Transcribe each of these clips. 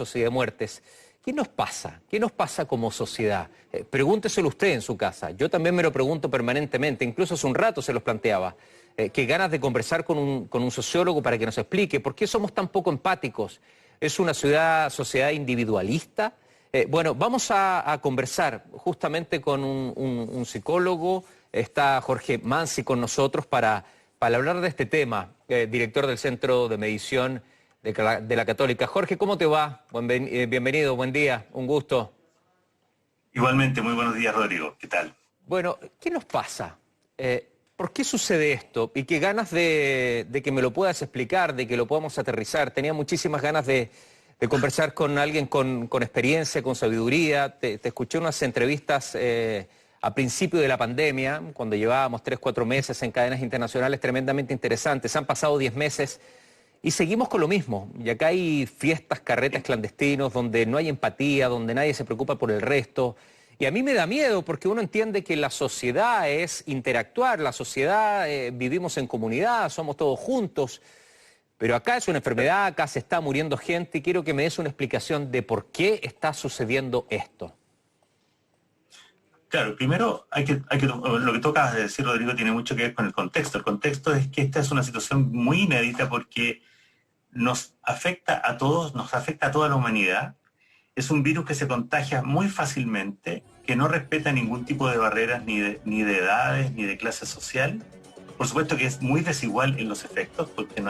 y de muertes. ¿Qué nos pasa? ¿Qué nos pasa como sociedad? Pregúnteselo usted en su casa. Yo también me lo pregunto permanentemente, incluso hace un rato se los planteaba. Qué ganas de conversar con un sociólogo para que nos explique por qué somos tan poco empáticos. ¿Es una sociedad individualista? Bueno, vamos a conversar justamente con un psicólogo. Está Jorge Mansi con nosotros para hablar de este tema, director del Centro de Medición de la Católica. Jorge, ¿cómo te va? Bienvenido, buen día, un gusto. Igualmente, muy buenos días, Rodrigo. ¿Qué tal? Bueno, ¿qué nos pasa? ¿Por qué sucede esto? Y qué ganas de que me lo puedas explicar, de que lo podamos aterrizar. Tenía muchísimas ganas de conversar con alguien con experiencia, con sabiduría. Te escuché unas entrevistas a principio de la pandemia, cuando llevábamos 3, 4 meses en cadenas internacionales tremendamente interesantes. Han pasado 10 meses y seguimos con lo mismo. Y acá hay fiestas, carretes clandestinos, donde no hay empatía, donde nadie se preocupa por el resto. Y a mí me da miedo porque uno entiende que la sociedad es interactuar, la sociedad vivimos en comunidad, somos todos juntos. Pero acá es una enfermedad, acá se está muriendo gente y quiero que me des una explicación de por qué está sucediendo esto. Claro, primero lo que tú acabas de decir, Rodrigo, tiene mucho que ver con el contexto. El contexto es que esta es una situación muy inédita porque nos afecta a todos, nos afecta a toda la humanidad. Es un virus que se contagia muy fácilmente, que no respeta ningún tipo de barreras ni de edades, ni de clase social. Por supuesto que es muy desigual en los efectos, porque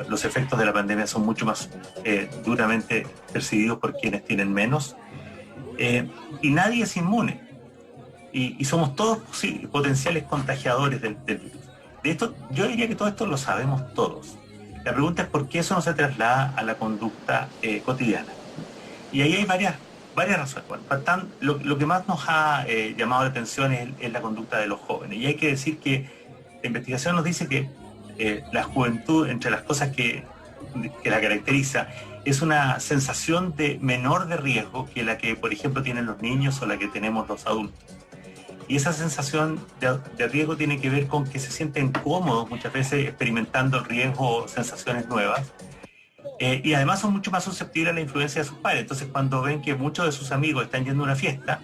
los efectos de la pandemia son mucho más duramente percibidos por quienes tienen menos. Y nadie es inmune. Y somos todos potenciales contagiadores del virus. De esto, yo diría que todo esto lo sabemos todos. La pregunta es por qué eso no se traslada a la conducta cotidiana. Y ahí hay varias razones. Bueno, lo que más nos ha llamado la atención es la conducta de los jóvenes. Y hay que decir que la investigación nos dice que la juventud, entre las cosas que la caracteriza, es una sensación de menor de riesgo que la que, por ejemplo, tienen los niños o la que tenemos los adultos. Y esa sensación de riesgo tiene que ver con que se sienten cómodos muchas veces experimentando riesgo o sensaciones nuevas. Y además son mucho más susceptibles a la influencia de sus padres. Entonces, cuando ven que muchos de sus amigos están yendo a una fiesta,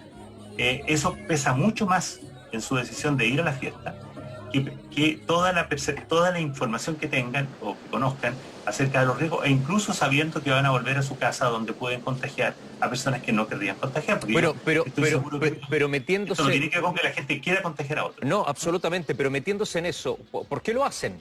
eso pesa mucho más en su decisión de ir a la fiesta que toda la información que tengan o que conozcan acerca de los riesgos, e incluso sabiendo que van a volver a su casa donde pueden contagiar a personas que no querrían contagiar. Pero metiéndose... Esto no tiene que ver con que la gente quiera contagiar a otros. No, absolutamente, pero metiéndose en eso, ¿por qué lo hacen?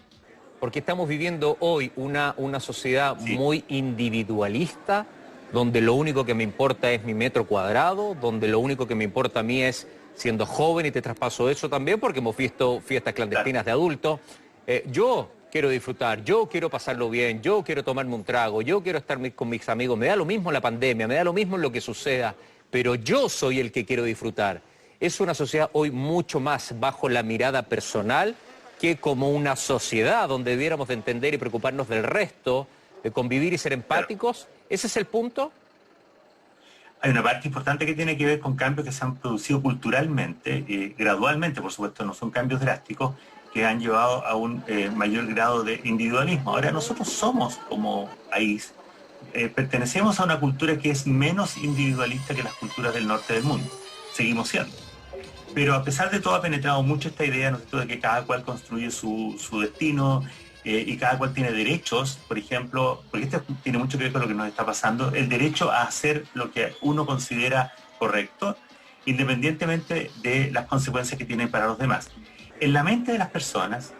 Porque estamos viviendo hoy una sociedad muy individualista, donde lo único que me importa es mi metro cuadrado, donde lo único que me importa a mí es siendo joven, y te traspaso eso también porque hemos visto fiestas clandestinas de adultos. Yo quiero disfrutar, yo quiero pasarlo bien, yo quiero tomarme un trago, yo quiero estar con mis amigos, me da lo mismo la pandemia, me da lo mismo lo que suceda, pero yo soy el que quiero disfrutar. Es una sociedad hoy mucho más bajo la mirada personal que como una sociedad donde debiéramos de entender y preocuparnos del resto, de convivir y ser empáticos. ¿Ese es el punto? Hay una parte importante que tiene que ver con cambios que se han producido culturalmente, gradualmente, por supuesto, no son cambios drásticos, que han llevado a un mayor grado de individualismo. Ahora, nosotros somos, como país, pertenecemos a una cultura que es menos individualista que las culturas del norte del mundo. Seguimos siendo. Pero a pesar de todo ha penetrado mucho esta idea, ¿no?, de que cada cual construye su destino y cada cual tiene derechos, por ejemplo, porque esto tiene mucho que ver con lo que nos está pasando, el derecho a hacer lo que uno considera correcto, independientemente de las consecuencias que tienen para los demás. En la mente de las personas,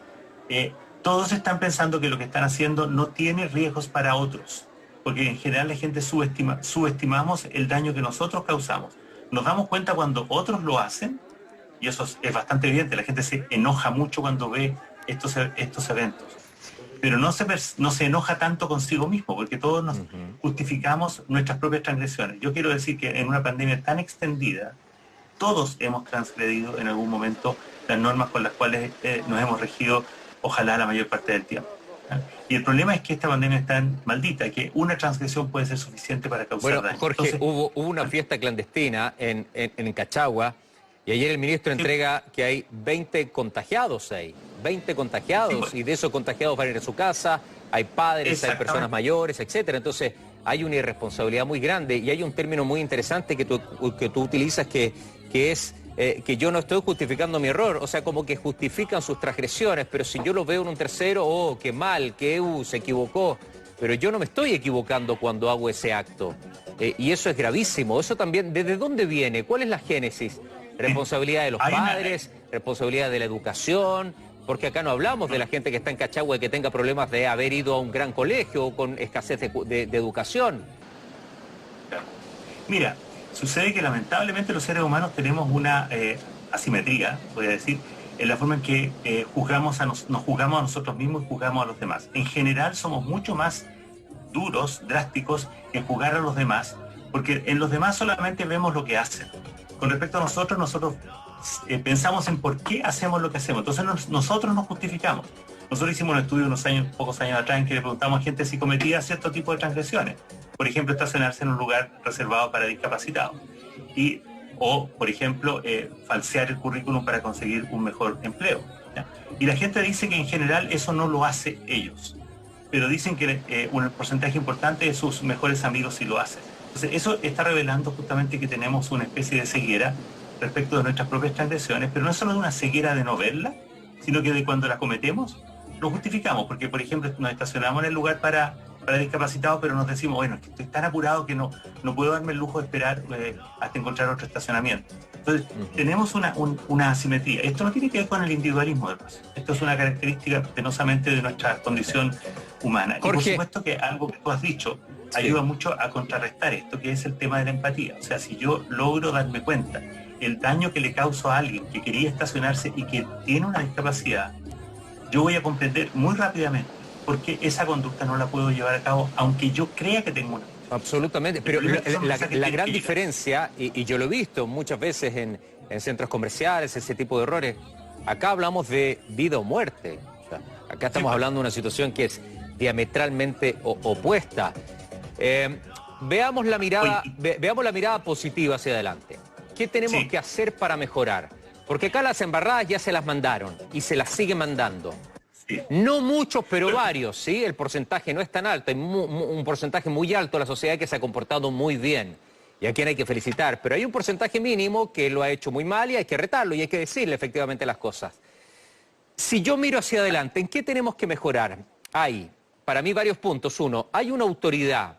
todos están pensando que lo que están haciendo no tiene riesgos para otros, porque en general la gente subestimamos el daño que nosotros causamos. Nos damos cuenta cuando otros lo hacen, y eso es bastante evidente, la gente se enoja mucho cuando ve estos eventos, pero no se enoja tanto consigo mismo, porque todos nos justificamos nuestras propias transgresiones. Yo quiero decir que en una pandemia tan extendida, todos hemos transgredido en algún momento las normas con las cuales nos hemos regido, ojalá la mayor parte del tiempo. Y el problema es que esta pandemia es tan maldita que una transgresión puede ser suficiente para causar daño. Jorge, entonces, hubo una fiesta clandestina en Cachagua, y ayer el ministro entrega que hay 20 contagiados ahí, 20 contagiados, y de esos contagiados van a ir a su casa, hay padres, hay personas mayores, etcétera. Entonces, hay una irresponsabilidad muy grande y hay un término muy interesante que tú utilizas que es que yo no estoy justificando mi error, o sea, como que justifican sus transgresiones, pero si yo lo veo en un tercero, oh, qué mal, que se equivocó, pero yo no me estoy equivocando cuando hago ese acto. Y eso es gravísimo. Eso también, ¿desde dónde viene? ¿Cuál es la génesis? ¿Responsabilidad de los padres? ¿Responsabilidad de la educación? Porque acá no hablamos de la gente que está en Cachagua y que tenga problemas de haber ido a un gran colegio o con escasez de educación. Mira, sucede que lamentablemente los seres humanos tenemos una asimetría, voy a decir, en la forma en que nos juzgamos a nosotros mismos y juzgamos a los demás. En general somos mucho más duros, drásticos en juzgar a los demás, porque en los demás solamente vemos lo que hacen. Con respecto a nosotros pensamos en por qué hacemos lo que hacemos. Entonces nosotros nos justificamos. Nosotros hicimos un estudio pocos años atrás en que le preguntamos a gente si cometía cierto tipo de transgresiones. Por ejemplo, estacionarse en un lugar reservado para discapacitados. O, por ejemplo, falsear el currículum para conseguir un mejor empleo, ¿ya? Y la gente dice que en general eso no lo hace ellos. Pero dicen que un porcentaje importante de sus mejores amigos sí lo hacen. Entonces, eso está revelando justamente que tenemos una especie de ceguera respecto de nuestras propias transgresiones, pero no es solo de una ceguera de no verla, sino que de cuando la cometemos, lo justificamos, porque, por ejemplo, nos estacionamos en el lugar para discapacitados, pero nos decimos, bueno, es que estoy tan apurado que no puedo darme el lujo de esperar hasta encontrar otro estacionamiento. Entonces, tenemos una asimetría. Esto no tiene que ver con el individualismo, de paso. Esto es una característica penosamente de nuestra condición humana. Jorge, y por supuesto que algo que tú has dicho ayuda mucho a contrarrestar esto, que es el tema de la empatía. O sea, si yo logro darme cuenta el daño que le causo a alguien que quería estacionarse y que tiene una discapacidad, yo voy a comprender muy rápidamente por qué esa conducta no la puedo llevar a cabo, aunque yo crea que tengo una. Absolutamente, pero la gran diferencia, y yo lo he visto muchas veces en centros comerciales, ese tipo de errores, acá hablamos de vida o muerte. O sea, acá estamos hablando de una situación que es diametralmente opuesta. Veamos la mirada positiva hacia adelante. ¿Qué tenemos que hacer para mejorar? Porque acá las embarradas ya se las mandaron y se las siguen mandando. Sí. No muchos, pero varios, ¿sí? El porcentaje no es tan alto, hay un porcentaje muy alto de la sociedad que se ha comportado muy bien y a quien hay que felicitar, pero hay un porcentaje mínimo que lo ha hecho muy mal y hay que retarlo y hay que decirle efectivamente las cosas. Si yo miro hacia adelante, ¿en qué tenemos que mejorar? Hay, para mí, varios puntos. Uno, hay una autoridad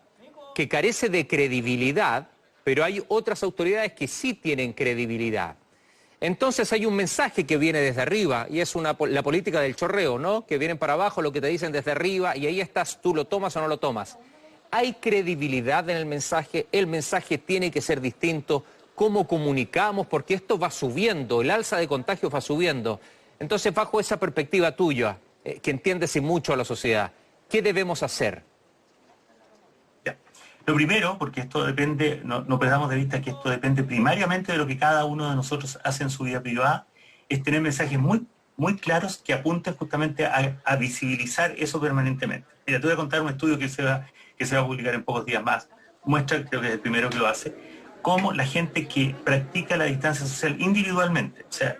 que carece de credibilidad, pero hay otras autoridades que sí tienen credibilidad. Entonces hay un mensaje que viene desde arriba y es la política del chorreo, ¿no? Que vienen para abajo lo que te dicen desde arriba y ahí estás, tú lo tomas o no lo tomas. Hay credibilidad en el mensaje tiene que ser distinto, cómo comunicamos, porque esto va subiendo, el alza de contagios va subiendo. Entonces, bajo esa perspectiva tuya, que entiendes y mucho a la sociedad, ¿qué debemos hacer? Lo primero, porque esto depende, no perdamos de vista que esto depende primariamente de lo que cada uno de nosotros hace en su vida privada, es tener mensajes muy, muy claros que apunten justamente a visibilizar eso permanentemente. Mira, te voy a contar un estudio que se va a publicar en pocos días más, muestra, creo que es el primero que lo hace, cómo la gente que practica la distancia social individualmente, o sea,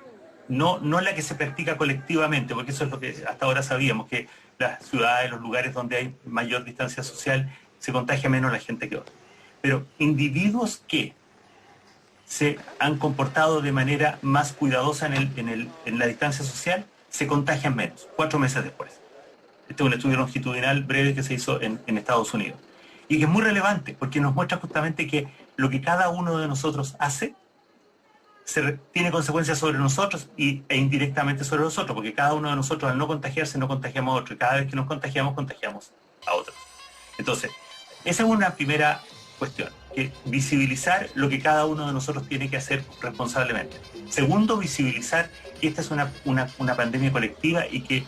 no la que se practica colectivamente, porque eso es lo que hasta ahora sabíamos, que las ciudades, los lugares donde hay mayor distancia social, se contagia menos la gente que otra. Pero individuos que se han comportado de manera más cuidadosa en la distancia social, se contagian menos, 4 meses después. Este es un estudio longitudinal breve que se hizo en Estados Unidos. Y que es muy relevante, porque nos muestra justamente que lo que cada uno de nosotros hace tiene consecuencias sobre nosotros e indirectamente sobre nosotros, porque cada uno de nosotros al no contagiarse no contagiamos a otro, y cada vez que nos contagiamos, contagiamos a otros. Entonces, esa es una primera cuestión, que visibilizar lo que cada uno de nosotros tiene que hacer responsablemente. Segundo, visibilizar que esta es una pandemia colectiva y que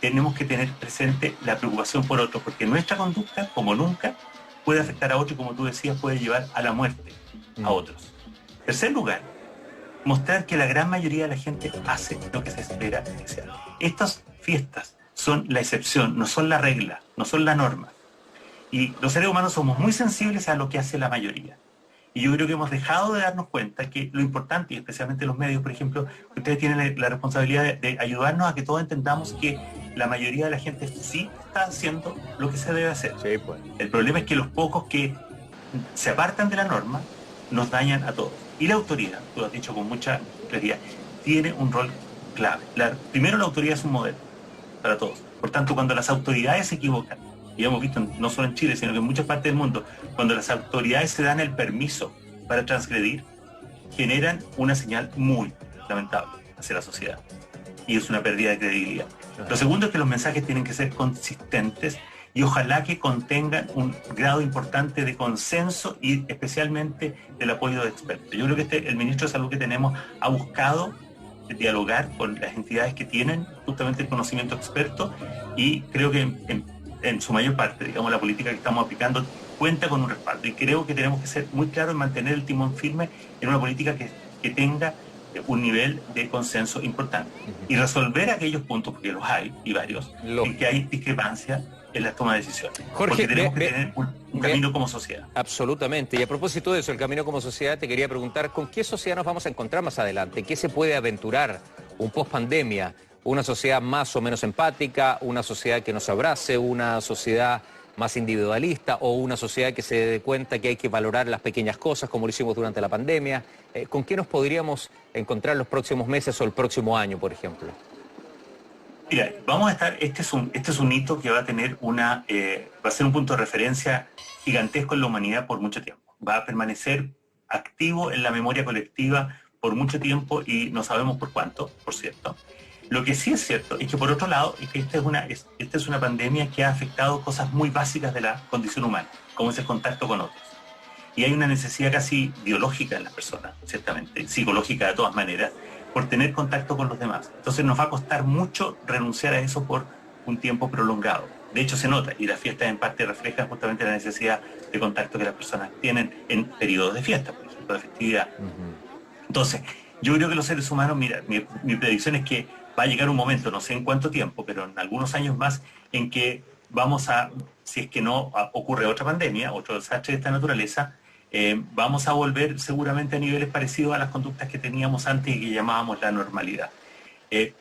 tenemos que tener presente la preocupación por otros, porque nuestra conducta, como nunca, puede afectar a otros y, como tú decías, puede llevar a la muerte a otros. Tercer lugar, mostrar que la gran mayoría de la gente hace lo que se espera que se haga. Estas fiestas son la excepción, no son la regla, no son la norma. Y los seres humanos somos muy sensibles a lo que hace la mayoría. Y yo creo que hemos dejado de darnos cuenta que lo importante, y especialmente los medios, por ejemplo, ustedes tienen la responsabilidad de ayudarnos a que todos entendamos que la mayoría de la gente sí está haciendo lo que se debe hacer. Sí, pues. El problema es que los pocos que se apartan de la norma nos dañan a todos. Y la autoridad, tú lo has dicho con mucha claridad, tiene un rol clave. Primero, la autoridad es un modelo para todos. Por tanto, cuando las autoridades se equivocan, y hemos visto no solo en Chile, sino que en muchas partes del mundo, cuando las autoridades se dan el permiso para transgredir, generan una señal muy lamentable hacia la sociedad. Y es una pérdida de credibilidad. Lo segundo es que los mensajes tienen que ser consistentes y ojalá que contengan un grado importante de consenso y especialmente del apoyo de expertos. Yo creo que el ministro de Salud que tenemos ha buscado dialogar con las entidades que tienen justamente el conocimiento experto y creo que en su mayor parte, digamos, la política que estamos aplicando cuenta con un respaldo y creo que tenemos que ser muy claros en mantener el timón firme en una política que tenga un nivel de consenso importante y resolver aquellos puntos, porque los hay y varios, en que hay discrepancia en la toma de decisiones. Jorge, porque tenemos que tener un camino como sociedad. Absolutamente. Y a propósito de eso, el camino como sociedad, te quería preguntar, ¿con qué sociedad nos vamos a encontrar más adelante? ¿Qué se puede aventurar un post-pandemia? ¿Una sociedad más o menos empática? ¿Una sociedad que nos abrace? ¿Una sociedad más individualista? ¿O una sociedad que se dé cuenta que hay que valorar las pequeñas cosas como lo hicimos durante la pandemia? ¿Con qué nos podríamos encontrar los próximos meses o el próximo año, por ejemplo? Mira, vamos a estar, este es un hito que va a tener va a ser un punto de referencia gigantesco en la humanidad por mucho tiempo. Va a permanecer activo en la memoria colectiva por mucho tiempo y no sabemos por cuánto, por cierto. Lo que sí es cierto es que por otro lado, es que esta es una pandemia que ha afectado cosas muy básicas de la condición humana, como es el contacto con otros. Y hay una necesidad casi biológica en las personas, ciertamente, psicológica de todas maneras, por tener contacto con los demás. Entonces nos va a costar mucho renunciar a eso por un tiempo prolongado. De hecho se nota, y las fiestas en parte reflejan justamente la necesidad de contacto que las personas tienen en periodos de fiesta, por ejemplo, de festividad. Entonces, yo creo que los seres humanos, mira, mi predicción es que va a llegar un momento, no sé en cuánto tiempo, pero en algunos años más, en que vamos a, si es que no ocurre otra pandemia, otro desastre de esta naturaleza, vamos a volver seguramente a niveles parecidos a las conductas que teníamos antes y que llamábamos la normalidad.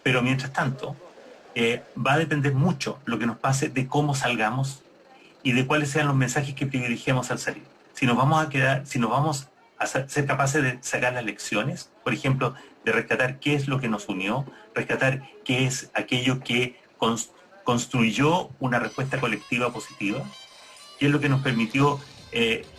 Pero mientras tanto, va a depender mucho lo que nos pase de cómo salgamos y de cuáles sean los mensajes que privilegiemos al salir. Si nos vamos a ser capaces de sacar las lecciones, por ejemplo, de rescatar qué es lo que nos unió, rescatar qué es aquello que construyó una respuesta colectiva positiva, qué es lo que nos permitió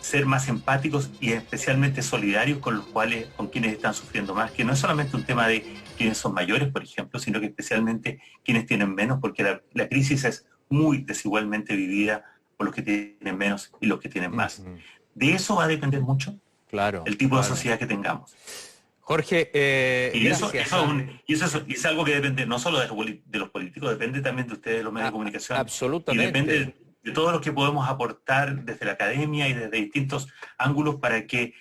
ser más empáticos y especialmente solidarios con quienes están sufriendo más, que no es solamente un tema de quienes son mayores, por ejemplo, sino que especialmente quienes tienen menos, porque la crisis es muy desigualmente vivida por los que tienen menos y los que tienen más. De eso va a depender mucho el tipo de sociedad que tengamos. Jorge, y eso es algo que depende no solo de los políticos, depende también de ustedes, los medios de comunicación. Absolutamente. Y depende de todo lo que podemos aportar desde la academia y desde distintos ángulos para que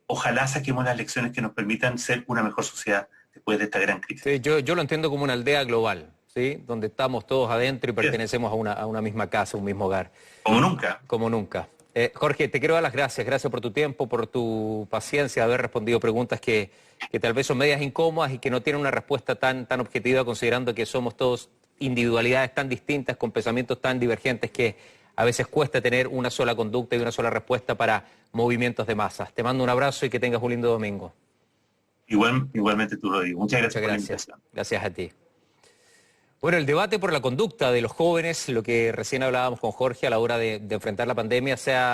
ojalá saquemos las lecciones que nos permitan ser una mejor sociedad después de esta gran crisis. Sí, yo lo entiendo como una aldea global, ¿sí? Donde estamos todos adentro y pertenecemos a una misma casa, un mismo hogar. Como nunca. Como nunca. Jorge, te quiero dar las gracias. Gracias por tu tiempo, por tu paciencia, de haber respondido preguntas que tal vez son medias incómodas y que no tienen una respuesta tan objetiva, considerando que somos todos individualidades tan distintas, con pensamientos tan divergentes que a veces cuesta tener una sola conducta y una sola respuesta para movimientos de masas. Te mando un abrazo y que tengas un lindo domingo. Igualmente tú, Rodrigo. Muchas gracias por la invitación. Gracias a ti. Bueno, el debate por la conducta de los jóvenes, lo que recién hablábamos con Jorge a la hora de enfrentar la pandemia, se ha